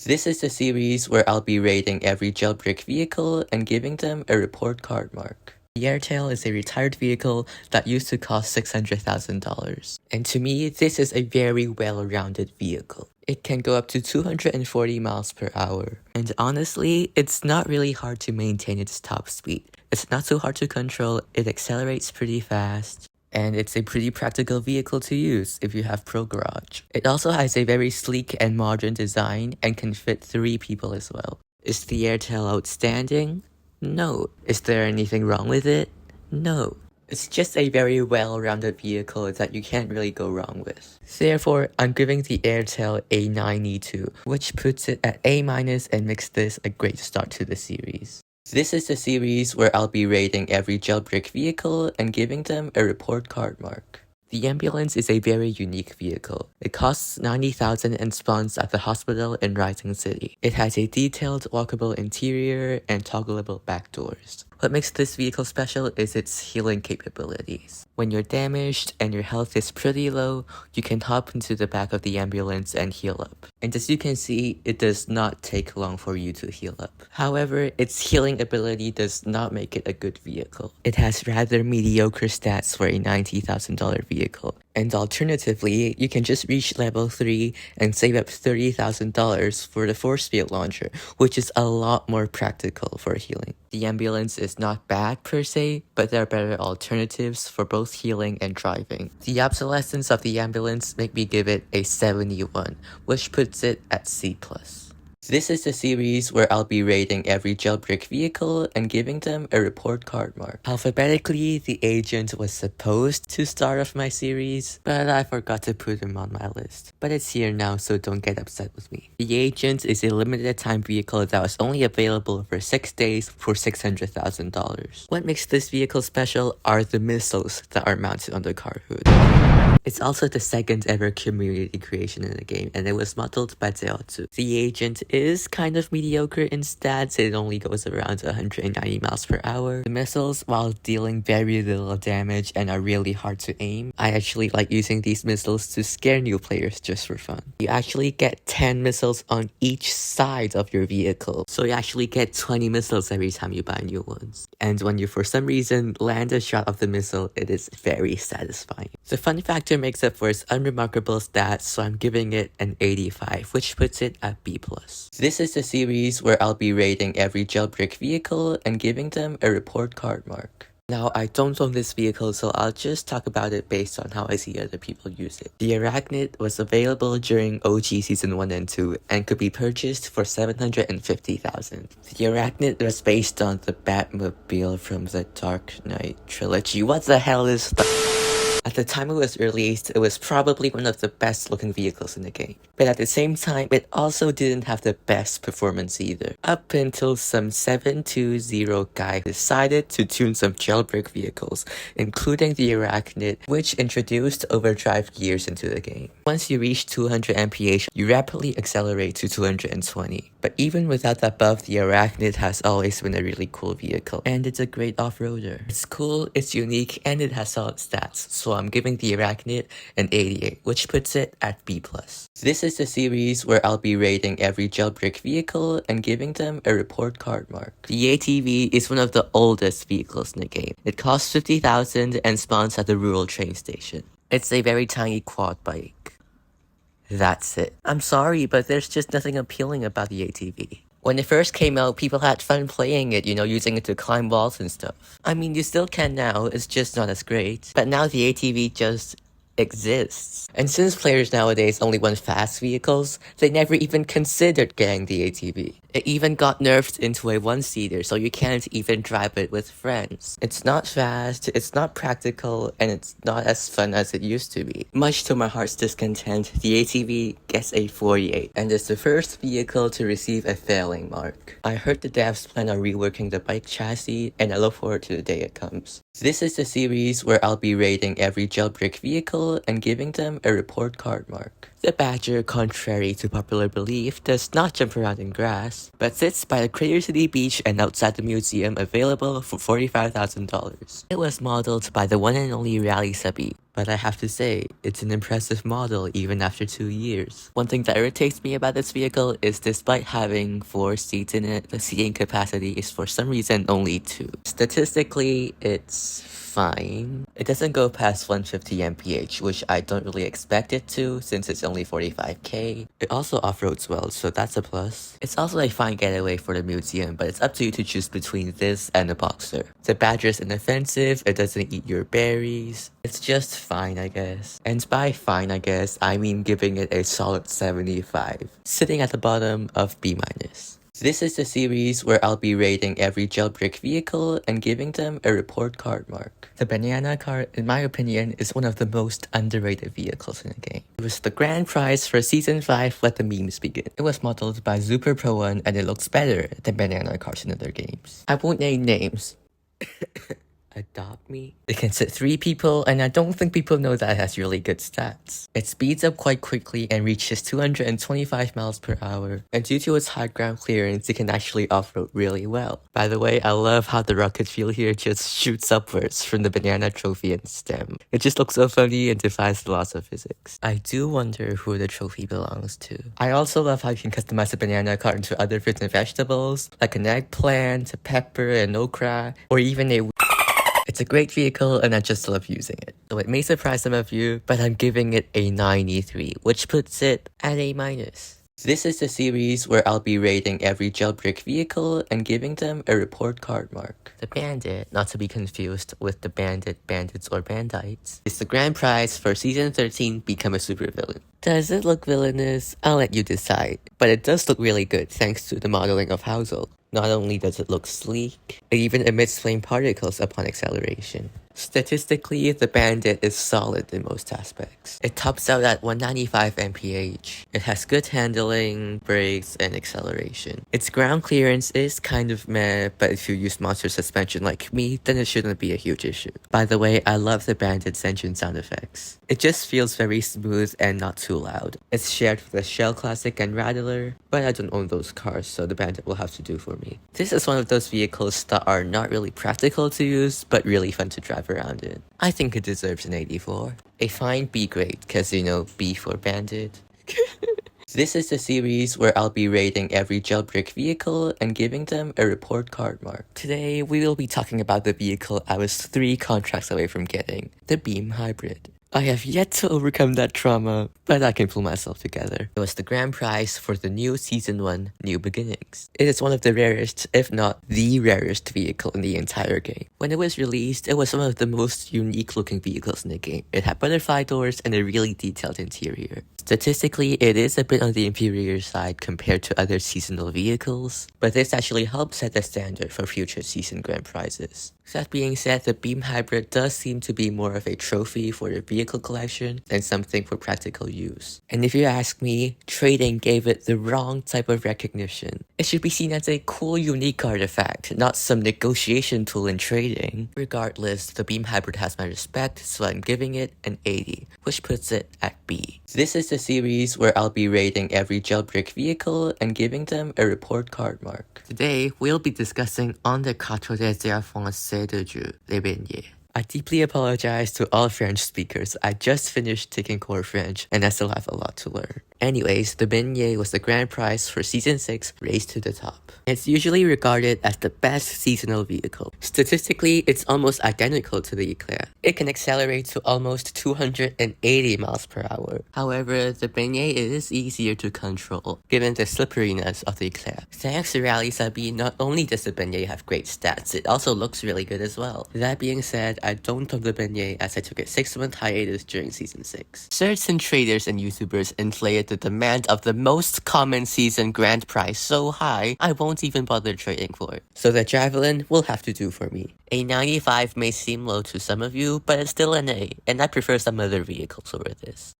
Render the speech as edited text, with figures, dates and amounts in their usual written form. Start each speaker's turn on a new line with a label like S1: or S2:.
S1: This is the series where I'll be rating every jailbreak vehicle and giving them a report card mark. The Airtail is a retired vehicle that used to cost $600,000. And to me, this is a very well-rounded vehicle. It can go up to 240 miles per hour. And honestly, it's not really hard to maintain its top speed. It's not too hard to control, it accelerates pretty fast. And it's a pretty practical vehicle to use if you have Pro Garage. It also has a very sleek and modern design and can fit 3 people as well. Is the Airtail outstanding? No. Is there anything wrong with it? No. It's just a very well-rounded vehicle that you can't really go wrong with. Therefore, I'm giving the Airtail a 92, which puts it at A- and makes this a great start to the series. This is the series where I'll be rating every jailbreak vehicle and giving them a report card mark. The ambulance is a very unique vehicle. It costs $90,000 and spawns at the hospital in Rising City. It has a detailed walkable interior and toggleable back doors. What makes this vehicle special is its healing capabilities. When you're damaged and your health is pretty low, you can hop into the back of the ambulance and heal up. And as you can see, it does not take long for you to heal up. However, its healing ability does not make it a good vehicle. It has rather mediocre stats for a $90,000 vehicle. And alternatively, you can just reach level 3 and save up $30,000 for the force field launcher, which is a lot more practical for healing. The ambulance is not bad per se, but there are better alternatives for both healing and driving. The obsolescence of the ambulance make me give it a 71, which puts it at C+. This is the series where I'll be rating every jailbreak vehicle and giving them a report card mark. Alphabetically, the agent was supposed to start off my series, but I forgot to put him on my list. But it's here now, so don't get upset with me. The agent is a limited time vehicle that was only available for 6 days for $600,000. What makes this vehicle special are the missiles that are mounted on the car hood. It's also the second ever community creation in the game, and it was modeled by Jailbreak. The agent is kind of mediocre in stats, it only goes around 190 miles per hour. The missiles, while dealing very little damage and are really hard to aim, I actually like using these missiles to scare new players just for fun. You actually get 10 missiles on each side of your vehicle, so you actually get 20 missiles every time you buy new ones. And when you for some reason land a shot of the missile, it is very satisfying. The fun factor makes up for its unremarkable stats, so I'm giving it an 85, which puts it at B+. This is the series where I'll be rating every jailbreak vehicle and giving them a report card mark. Now, I don't own this vehicle, so I'll just talk about it based on how I see other people use it. The Arachnid was available during OG Season 1 and 2 and could be purchased for $750,000. The Arachnid was based on the Batmobile from the Dark Knight trilogy. What the hell is that? At the time it was released, it was probably one of the best looking vehicles in the game. But at the same time, it also didn't have the best performance either. Up until some 720 guy decided to tune some jailbreak vehicles, including the Arachnid, which introduced overdrive gears into the game. Once you reach 200 mph, you rapidly accelerate to 220. But even without that buff, the Arachnid has always been a really cool vehicle, and it's a great off-roader. It's cool, it's unique, and it has solid stats, so I'm giving the Arachnid an 88, which puts it at B+. This is the series where I'll be rating every jailbreak vehicle and giving them a report card mark. The ATV is one of the oldest vehicles in the game. It costs $50,000 and spawns at the rural train station. It's a very tiny quad bike. That's it. I'm sorry, but there's just nothing appealing about the ATV. When it first came out, people had fun playing it, using it to climb walls and stuff. I mean, you still can now, it's just not as great. But now the ATV just exists. And since players nowadays only want fast vehicles, they never even considered getting the ATV. It even got nerfed into a one-seater, so you can't even drive it with friends. It's not fast, it's not practical, and it's not as fun as it used to be. Much to my heart's discontent, the ATV gets a 48, and is the first vehicle to receive a failing mark. I heard the devs plan on reworking the bike chassis, and I look forward to the day it comes. This is the series where I'll be rating every jailbreak vehicle and giving them a report card mark. The badger, contrary to popular belief, does not jump around in grass, but sits by the Crater City beach and outside the museum, available for $45,000. It was modeled by the one and only Rally Subby, but I have to say, it's an impressive model even after 2 years. One thing that irritates me about this vehicle is despite having 4 seats in it, the seating capacity is for some reason only 2. Statistically, it's fine. It doesn't go past 150 mph, which I don't really expect it to since it's only 45k. It also off-roads well, so that's a plus. It's also a fine getaway for the museum, but it's up to you to choose between this and a Boxer. The Badger's inoffensive, it doesn't eat your berries. It's just fine, I guess. And by fine, I guess, I mean giving it a solid 75, sitting at the bottom of B-. This is the series where I'll be rating every jailbreak vehicle and giving them a report card mark. The banana cart, in my opinion, is one of the most underrated vehicles in the game. It was the grand prize for Season 5, Let the Memes Begin. It was modeled by Super Pro 1 and it looks better than banana carts in other games. I won't name names. Adopt me? It can sit 3 people, and I don't think people know that it has really good stats. It speeds up quite quickly and reaches 225 miles per hour, and due to its high ground clearance, it can actually off-road really well. By the way, I love how the rocket fuel here just shoots upwards from the banana trophy and stem. It just looks so funny and defies the laws of physics. I do wonder who the trophy belongs to. I also love how you can customize the banana cart into other fruits and vegetables, like an eggplant, a pepper, an okra, or even a... It's a great vehicle and I just love using it. So it may surprise some of you, but I'm giving it a 93, which puts it at A-. This is the series where I'll be rating every jailbreak vehicle and giving them a report card mark. The Bandit, not to be confused with the Bandit, Bandits, or Bandites, is the grand prize for Season 13, Become a Supervillain. Does it look villainous? I'll let you decide, but it does look really good thanks to the modeling of Housel. Not only does it look sleek, it even emits flame particles upon acceleration. Statistically, the Bandit is solid in most aspects. It tops out at 195 mph. It has good handling, brakes, and acceleration. Its ground clearance is kind of meh, but if you use monster suspension like me, then it shouldn't be a huge issue. By the way, I love the Bandit's engine sound effects. It just feels very smooth and not too loud. It's shared with the Shell Classic and Rattler, but I don't own those cars, so the Bandit will have to do for me. This is one of those vehicles that are not really practical to use, but really fun to drive around in. I think it deserves an 84. A fine B grade, cause you know, B for Bandit. This is the series where I'll be rating every jailbreak vehicle and giving them a report card mark. Today, we will be talking about the vehicle I was 3 contracts away from getting, the Beam Hybrid. I have yet to overcome that trauma, but I can pull myself together. It was the grand prize for the new Season 1, New Beginnings. It is one of the rarest, if not the rarest vehicle in the entire game. When it was released, it was one of the most unique looking vehicles in the game. It had butterfly doors and a really detailed interior. Statistically, it is a bit on the inferior side compared to other seasonal vehicles, but this actually helps set the standard for future season grand prizes. That being said, the Beam Hybrid does seem to be more of a trophy for the vehicle collection than something for practical use. And if you ask me, trading gave it the wrong type of recognition. It should be seen as a cool, unique artifact, not some negotiation tool in trading. Regardless, the Beam Hybrid has my respect, so I'm giving it an 80, which puts it at B. This is the series where I'll be rating every jailbreak vehicle and giving them a report card mark. Today, we'll be discussing On the Quatre des Français de Dieu, les Beignet. I deeply apologize to all French speakers. I just finished taking core French and I still have a lot to learn. Anyways, the Beignet was the grand prize for Season 6, Race to the Top. It's usually regarded as the best seasonal vehicle. Statistically, it's almost identical to the Eclair. It can accelerate to almost 280 miles per hour. However, the Beignet is easier to control, given the slipperiness of the Eclair. Thanks to Rally Subby, not only does the Beignet have great stats, it also looks really good as well. That being said, I don't own the Beignet as I took a 6-month hiatus during Season 6. Certain traders and YouTubers inflated the demand of the most common season grand prize so high, I won't even bother trading for it. So the Javelin will have to do for me. A 95 may seem low to some of you, but it's still an A, and I prefer some other vehicles over this.